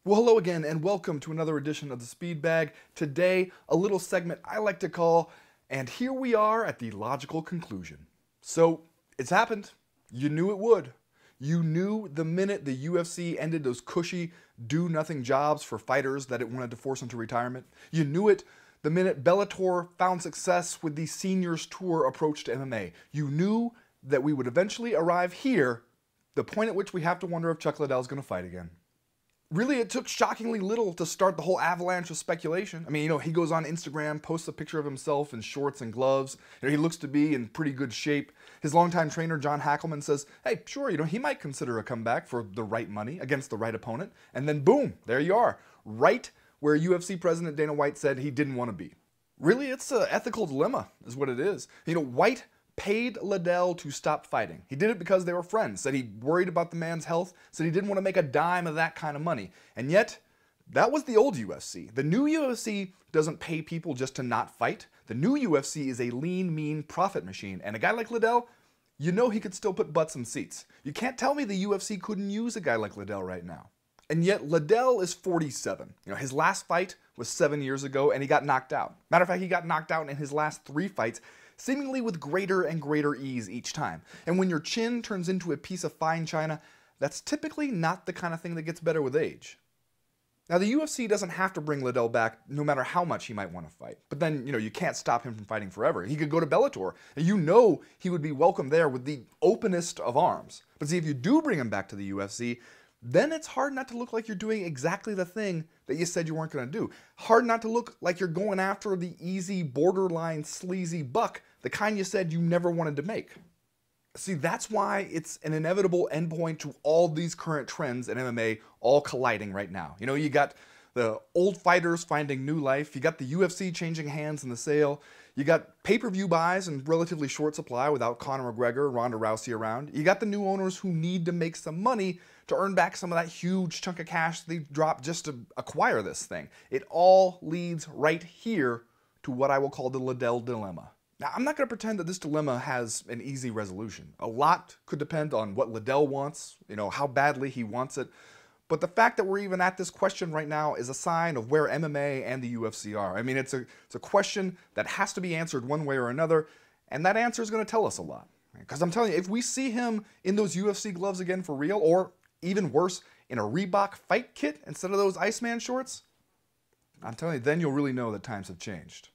Well, hello again, and welcome to another edition of the Speed Bag. Today, a little segment I like to call, and here we are at the logical conclusion. So, it's happened. You knew it would. You knew the minute the UFC ended those cushy, do-nothing jobs for fighters that it wanted to force into retirement. You knew it the minute Bellator found success with the Seniors Tour approach to MMA. You knew that we would eventually arrive here, the point at which we have to wonder if Chuck Liddell is going to fight again. Really, it took shockingly little to start the whole avalanche of speculation. I mean, he goes on Instagram, posts a picture of himself in shorts and gloves. He looks to be in pretty good shape. His longtime trainer, John Hackleman, says, hey, sure, he might consider a comeback for the right money against the right opponent. And then boom, there you are, right where UFC President Dana White said he didn't want to be. Really, it's an ethical dilemma, is what it is. White paid Liddell to stop fighting. He did it because they were friends, said he worried about the man's health, said he didn't want to make a dime of that kind of money. And yet, that was the old UFC. The new UFC doesn't pay people just to not fight. The new UFC is a lean, mean profit machine. And a guy like Liddell, he could still put butts in seats. You can't tell me the UFC couldn't use a guy like Liddell right now. And yet, Liddell is 47. His last fight was 7 years ago, and he got knocked out. Matter of fact, he got knocked out in his last 3 fights, seemingly with greater and greater ease each time. And when your chin turns into a piece of fine china, that's typically not the kind of thing that gets better with age. Now, the UFC doesn't have to bring Liddell back no matter how much he might want to fight. But then, you can't stop him from fighting forever. He could go to Bellator, and he would be welcome there with the openest of arms. But see, if you do bring him back to the UFC, then it's hard not to look like you're doing exactly the thing that you said you weren't going to do. Hard not to look like you're going after the easy, borderline, sleazy buck, the kind you said you never wanted to make. See, that's why it's an inevitable endpoint to all these current trends in MMA all colliding right now. You got the old fighters finding new life. You got the UFC changing hands in the sale. You got pay-per-view buys in relatively short supply without Conor McGregor, Ronda Rousey around. You got the new owners who need to make some money to earn back some of that huge chunk of cash they dropped just to acquire this thing. It all leads right here to what I will call the Liddell Dilemma. Now, I'm not going to pretend that this dilemma has an easy resolution. A lot could depend on what Liddell wants, how badly he wants it. But the fact that we're even at this question right now is a sign of where MMA and the UFC are. I mean, it's a question that has to be answered one way or another, and that answer is going to tell us a lot. Because I'm telling you, if we see him in those UFC gloves again for real, or even worse, in a Reebok fight kit instead of those Iceman shorts, I'm telling you, then you'll really know that times have changed.